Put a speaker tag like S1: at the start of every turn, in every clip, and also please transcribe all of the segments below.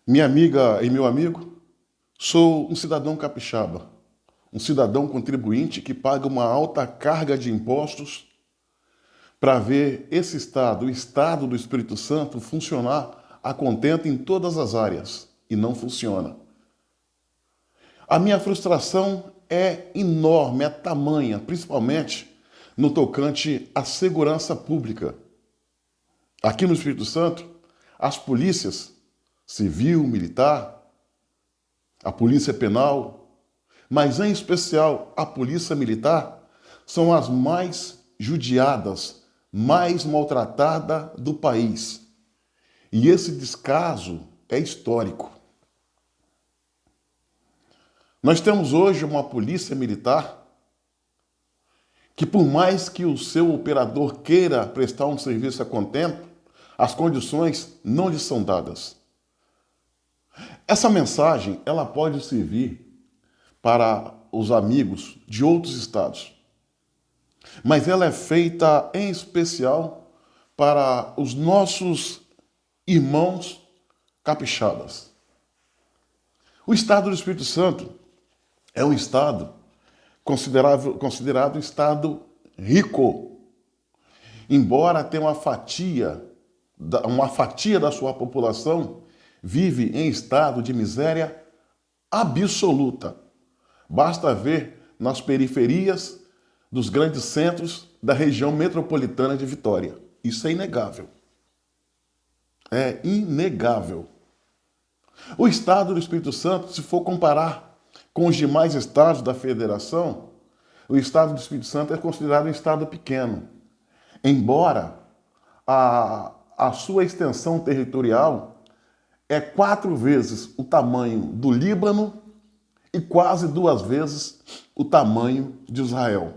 S1: Minha amiga e meu amigo, sou um cidadão capixaba, um cidadão contribuinte que paga uma alta carga de impostos para ver esse estado, o estado do Espírito Santo, funcionar a contento em todas as áreas e não funciona. A minha frustração é enorme, é tamanha, principalmente no tocante à segurança pública. Aqui no Espírito Santo, as polícias civil, militar, a polícia penal, mas em especial a polícia militar, são as mais judiadas, mais maltratadas do país. E esse descaso é histórico. Nós temos hoje uma polícia militar que, por mais que o seu operador queira prestar um serviço a contento, as condições não lhe são dadas. Essa mensagem, ela pode servir para os amigos de outros estados, mas ela é feita em especial para os nossos irmãos capixabas. O estado do Espírito Santo é um estado considerado um estado rico, embora tenha uma fatia da sua população vive em estado de miséria absoluta. Basta ver nas periferias dos grandes centros da região metropolitana de Vitória. Isso é inegável. É inegável. O estado do Espírito Santo, se for comparar com os demais estados da federação, o estado do Espírito Santo é considerado um estado pequeno. Embora a sua extensão territorial é 4 vezes o tamanho do Líbano e quase 2 vezes o tamanho de Israel.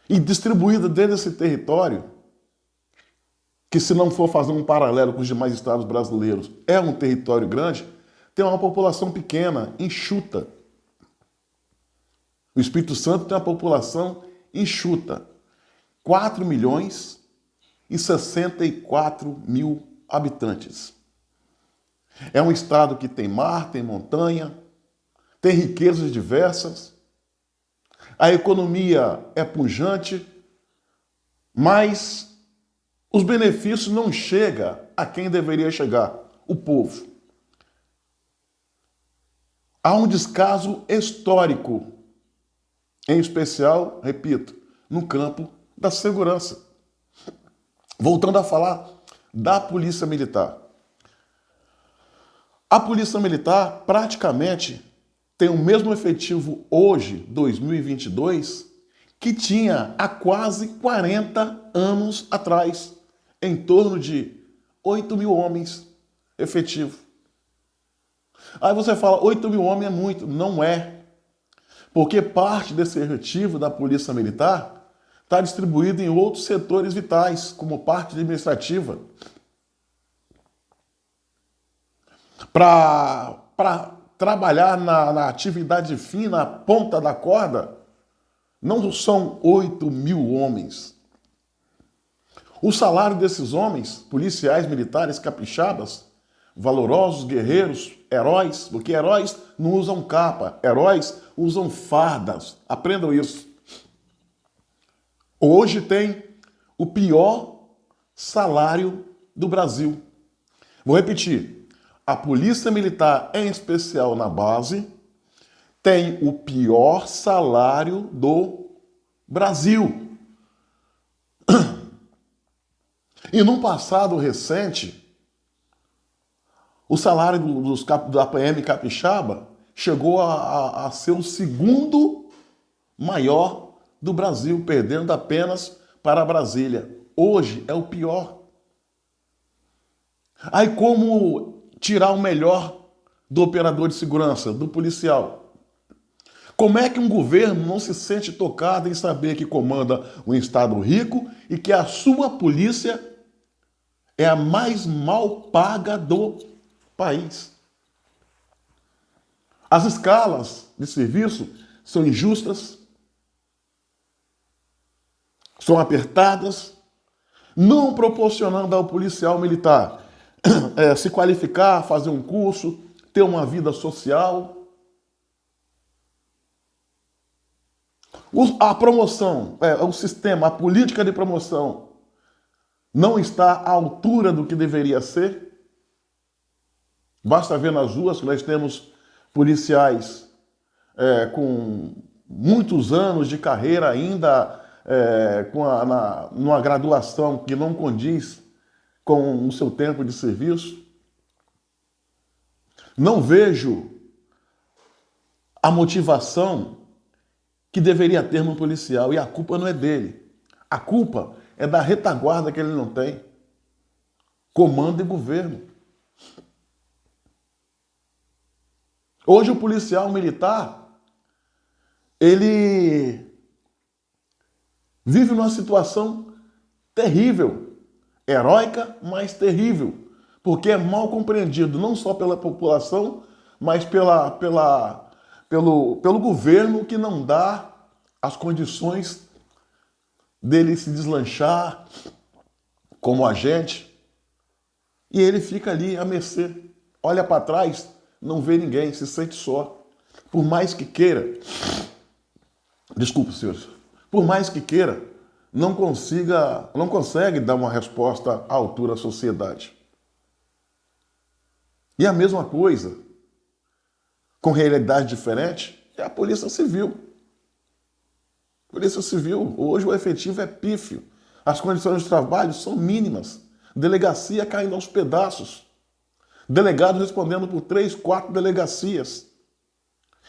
S1: E distribuída dentro desse território, que se não for fazer um paralelo com os demais estados brasileiros, é um território grande, tem uma população pequena, enxuta. O Espírito Santo tem uma população enxuta. 4 milhões e 64 mil habitantes. É um estado que tem mar, tem montanha, tem riquezas diversas, a economia é pujante, mas os benefícios não chegam a quem deveria chegar, o povo. Há um descaso histórico, em especial, repito, no campo da segurança. Voltando a falar da Polícia Militar. A Polícia Militar praticamente tem o mesmo efetivo hoje, 2022, que tinha há quase 40 anos atrás, em torno de 8 mil homens efetivo. Aí você fala, 8 mil homens é muito. Não é. Porque parte desse efetivo da Polícia Militar está distribuído em outros setores vitais, como parte administrativa. Para trabalhar na atividade fina, na ponta da corda, não são 8 mil homens. O salário desses homens, policiais, militares, capixabas, valorosos, guerreiros, heróis, porque heróis não usam capa, heróis usam fardas. Aprendam isso. Hoje tem o pior salário do Brasil. Vou repetir. A Polícia Militar, em especial na base, tem o pior salário do Brasil. E num passado recente, o salário da PM Capixaba chegou a ser o segundo maior do Brasil, perdendo apenas para Brasília. Hoje é o pior. Aí como tirar o melhor do operador de segurança, do policial? Como é que um governo não se sente tocado em saber que comanda um estado rico e que a sua polícia é a mais mal paga do país? As escalas de serviço são injustas, são apertadas, não proporcionando ao policial militar se qualificar, fazer um curso, ter uma vida social. A promoção, o sistema, a política de promoção não está à altura do que deveria ser. Basta ver nas ruas que nós temos policiais com muitos anos de carreira ainda, numa graduação que não condiz com o seu tempo de serviço. Não vejo a motivação que deveria ter no policial, e a culpa não é dele. A culpa é da retaguarda que ele não tem. Comando e governo. Hoje o policial militar, ele vive numa situação terrível, heróica, mas terrível, porque é mal compreendido não só pela população, mas pelo governo, que não dá as condições dele se deslanchar como agente, e ele fica ali à mercê. Olha para trás, não vê ninguém, se sente só. Por mais que queira, desculpa, senhores, por mais que queira, não consegue dar uma resposta à altura da sociedade. E a mesma coisa, com realidade diferente, é a Polícia Civil. Polícia Civil, hoje o efetivo é pífio. As condições de trabalho são mínimas. Delegacia caindo aos pedaços. Delegado respondendo por 3, 4 delegacias.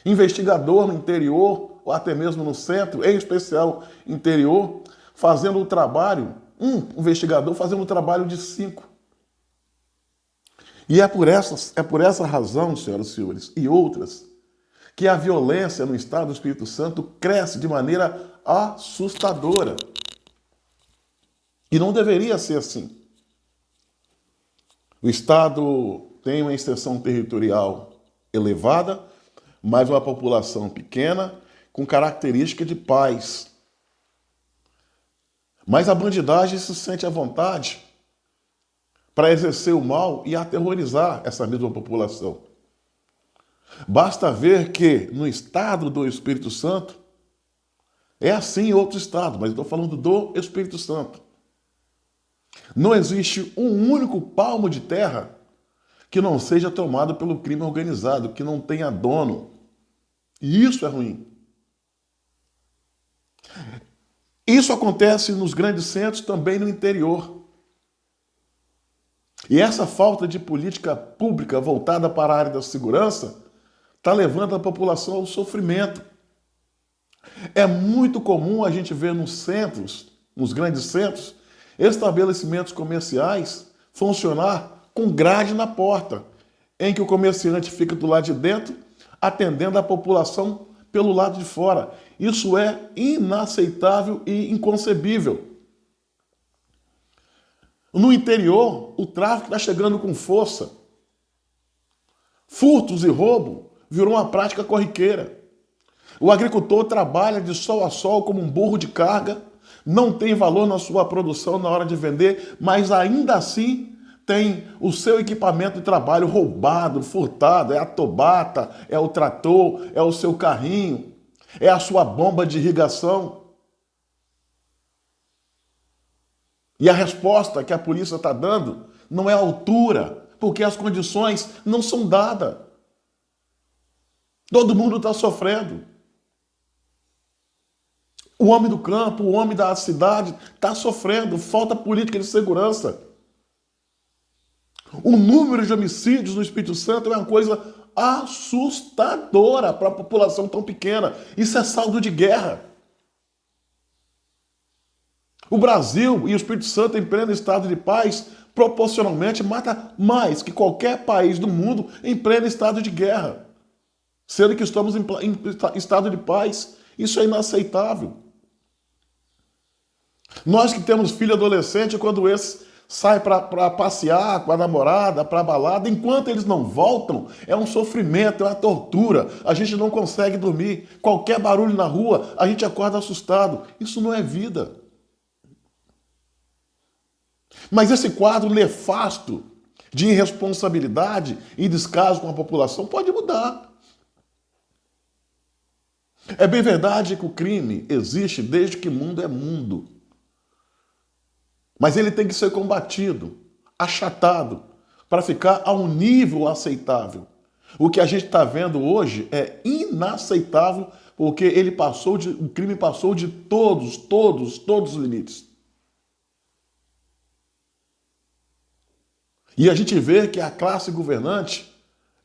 S1: Investigador no interior, ou até mesmo no centro, em especial interior, fazendo o trabalho, um investigador fazendo o trabalho de 5. E é por essa razão, senhoras e senhores, e outras, que a violência no Estado do Espírito Santo cresce de maneira assustadora. E não deveria ser assim. O Estado tem uma extensão territorial elevada, mas uma população pequena, com característica de paz. Mas a bandidagem se sente à vontade para exercer o mal e aterrorizar essa mesma população. Basta ver que no Estado do Espírito Santo, é assim em outros estados, mas eu estou falando do Espírito Santo. Não existe um único palmo de terra que não seja tomado pelo crime organizado, que não tenha dono. E isso é ruim. Isso acontece nos grandes centros, também no interior. E essa falta de política pública voltada para a área da segurança está levando a população ao sofrimento. É muito comum a gente ver nos centros, nos grandes centros, estabelecimentos comerciais funcionar com grade na porta, em que o comerciante fica do lado de dentro, atendendo a população pelo lado de fora. Isso é inaceitável e inconcebível. No interior, o tráfico está chegando com força. Furtos e roubo virou uma prática corriqueira. O agricultor trabalha de sol a sol como um burro de carga, não tem valor na sua produção na hora de vender, mas ainda assim tem o seu equipamento de trabalho roubado, furtado, é a tobata, é o trator, é o seu carrinho, é a sua bomba de irrigação. E a resposta que a polícia está dando não é à altura, porque as condições não são dadas. Todo mundo está sofrendo. O homem do campo, o homem da cidade está sofrendo, falta política de segurança. O número de homicídios no Espírito Santo é uma coisa assustadora para a população tão pequena. Isso é saldo de guerra. O Brasil e o Espírito Santo, em pleno estado de paz, proporcionalmente mata mais que qualquer país do mundo em pleno estado de guerra. Sendo que estamos em estado de paz. Isso é inaceitável. Nós que temos filho adolescente, quando esse sai para passear com a namorada, para a balada, enquanto eles não voltam, é um sofrimento, é uma tortura. A gente não consegue dormir. Qualquer barulho na rua, a gente acorda assustado. Isso não é vida. Mas esse quadro nefasto de irresponsabilidade e descaso com a população, pode mudar. É bem verdade que o crime existe desde que mundo é mundo. Mas ele tem que ser combatido, achatado, para ficar a um nível aceitável. O que a gente está vendo hoje é inaceitável, porque o crime passou de todos os limites. E a gente vê que a classe governante,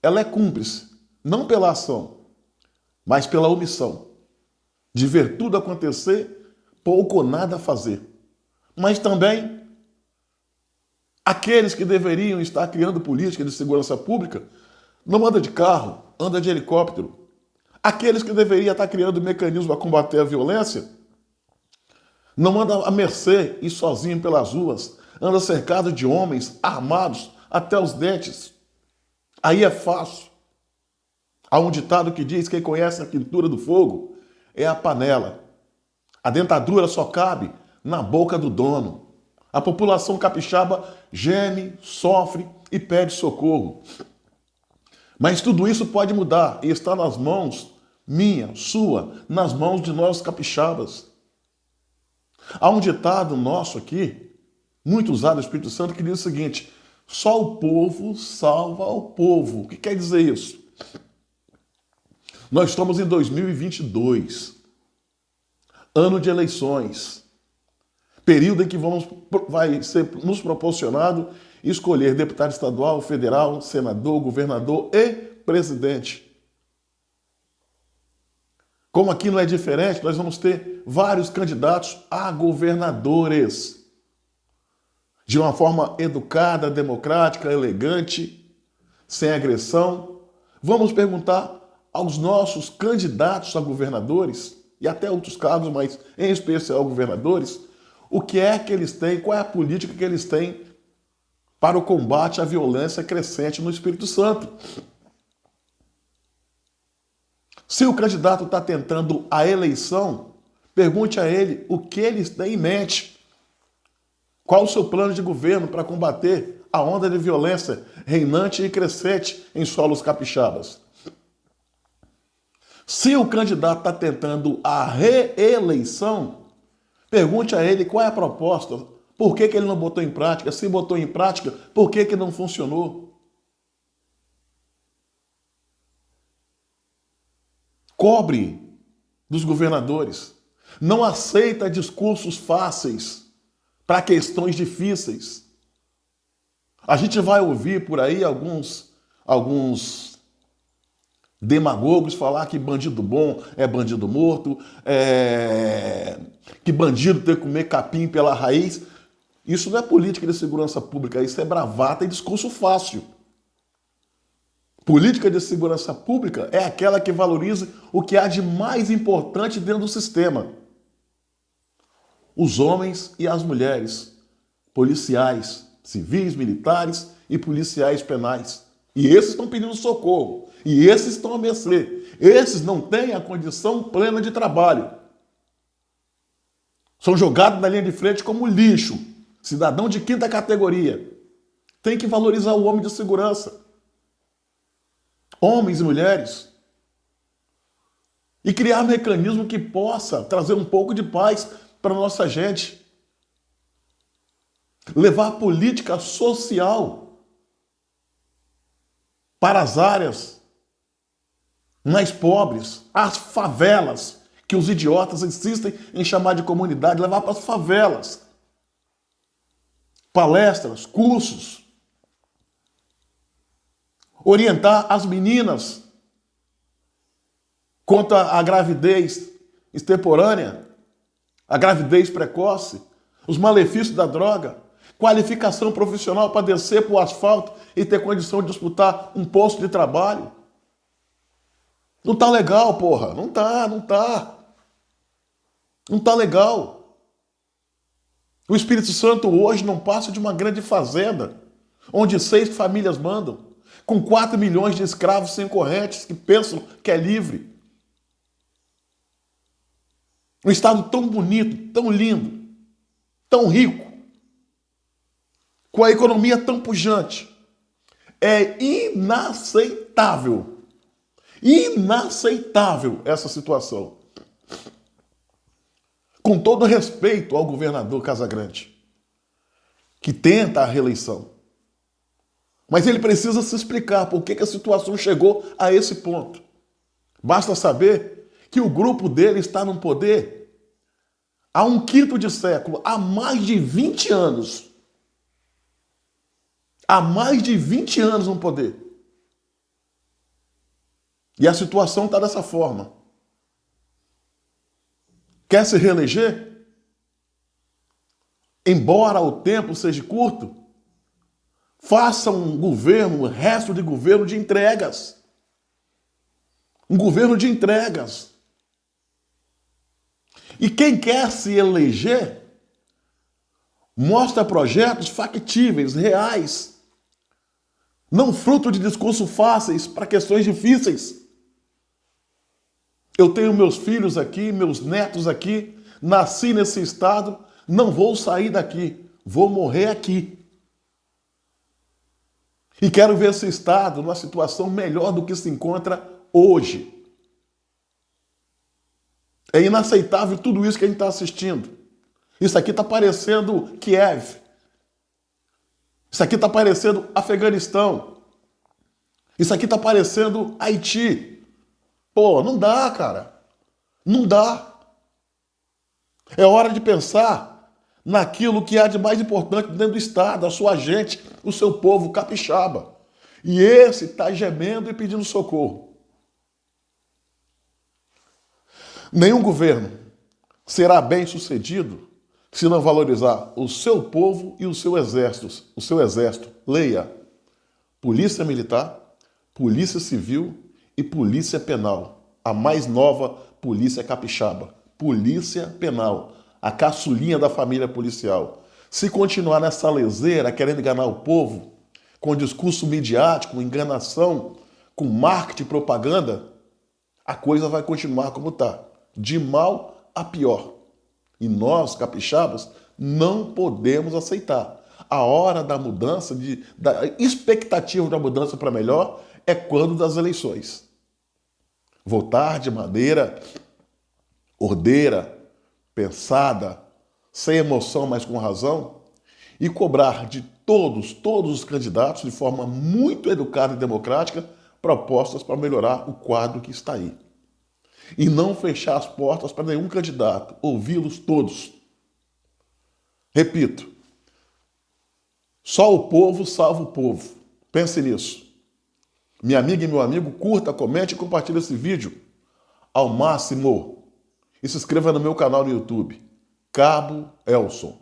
S1: ela é cúmplice, não pela ação, mas pela omissão. De ver tudo acontecer, pouco ou nada a fazer. Mas também, aqueles que deveriam estar criando política de segurança pública, não anda de carro, anda de helicóptero. Aqueles que deveriam estar criando mecanismos para combater a violência, não anda à mercê e sozinho pelas ruas, anda cercado de homens armados até os dentes. Aí é fácil. Há um ditado que diz: quem conhece a quintura do fogo é a panela. A dentadura só cabe na boca do dono. A população capixaba geme, sofre e pede socorro. Mas tudo isso pode mudar e está nas mãos minha, sua, nas mãos de nós capixabas. Há um ditado nosso aqui, muito usado no Espírito Santo, que diz o seguinte: só o povo salva o povo. O que quer dizer isso? Nós estamos em 2022, ano de eleições, período em que vai ser nos proporcionado escolher deputado estadual, federal, senador, governador e presidente. Como aqui não é diferente, nós vamos ter vários candidatos a governadores. De uma forma educada, democrática, elegante, sem agressão. Vamos perguntar aos nossos candidatos a governadores, e até outros cargos, mas em especial governadores, o que é que eles têm, qual é a política que eles têm para o combate à violência crescente no Espírito Santo. Se o candidato está tentando a eleição, pergunte a ele o que eles têm em mente. Qual o seu plano de governo para combater a onda de violência reinante e crescente em solos capixabas? Se o candidato está tentando a reeleição, pergunte a ele qual é a proposta, por que ele não botou em prática, se botou em prática, por que não funcionou. Cobre dos governadores. Não aceita discursos fáceis para questões difíceis. A gente vai ouvir por aí alguns demagogos falar que bandido bom é bandido morto, que bandido tem que comer capim pela raiz. Isso não é política de segurança pública, isso é bravata e discurso fácil. Política de segurança pública é aquela que valoriza o que há de mais importante dentro do sistema. Os homens e as mulheres, policiais, civis, militares e policiais penais. E esses estão pedindo socorro. E esses estão a mercê. Esses não têm a condição plena de trabalho. São jogados na linha de frente como lixo. Cidadão de quinta categoria. Tem que valorizar o homem de segurança. Homens e mulheres. E criar um mecanismo que possa trazer um pouco de paz para a nossa gente. Levar a política social para as áreas mais pobres, as favelas, que os idiotas insistem em chamar de comunidade, levar para as favelas. Palestras, cursos. Orientar as meninas quanto à gravidez extemporânea, a gravidez precoce, os malefícios da droga, qualificação profissional para descer para o asfalto e ter condição de disputar um posto de trabalho. Não tá legal, porra. Não tá. Não tá legal. O Espírito Santo hoje não passa de uma grande fazenda, onde 6 famílias mandam, com 4 milhões de escravos sem correntes que pensam que é livre. Um estado tão bonito, tão lindo, tão rico, com a economia tão pujante, É inaceitável. Inaceitável essa situação. Com todo respeito ao governador Casagrande, que tenta a reeleição. Mas ele precisa se explicar por que a situação chegou a esse ponto. Basta saber que o grupo dele está no poder há um quinto de século, há mais de 20 anos. Há mais de 20 anos no poder. E a situação está dessa forma. Quer se reeleger? Embora o tempo seja curto, faça um governo, um resto de governo de entregas. Um governo de entregas. E quem quer se eleger, mostra projetos factíveis, reais, não fruto de discursos fáceis para questões difíceis. Eu tenho meus filhos aqui, meus netos aqui, nasci nesse estado, não vou sair daqui, vou morrer aqui. E quero ver esse estado numa situação melhor do que se encontra hoje. É inaceitável tudo isso que a gente está assistindo. Isso aqui está parecendo Kiev. Isso aqui está parecendo Afeganistão. Isso aqui está parecendo Haiti. Pô, não dá, cara. Não dá. É hora de pensar naquilo que há de mais importante dentro do Estado, a sua gente, o seu povo capixaba. E esse está gemendo e pedindo socorro. Nenhum governo será bem sucedido se não valorizar o seu povo e o seu exército. O seu exército. Leia: Polícia Militar, Polícia Civil e Polícia Penal. A mais nova Polícia Capixaba. Polícia Penal. A caçulinha da família policial. Se continuar nessa leseira, querendo enganar o povo, com discurso midiático, enganação, com marketing e propaganda, a coisa vai continuar como está. De mal a pior. E nós, capixabas, não podemos aceitar. A hora da mudança, da expectativa da mudança para melhor, é quando das eleições. Votar de maneira ordeira, pensada, sem emoção, mas com razão, e cobrar de todos os candidatos, de forma muito educada e democrática, propostas para melhorar o quadro que está aí. E não fechar as portas para nenhum candidato, ouvi-los todos. Repito, só o povo salva o povo. Pense nisso. Minha amiga e meu amigo, curta, comente e compartilhe esse vídeo ao máximo. E se inscreva no meu canal no YouTube, Cabo Elson.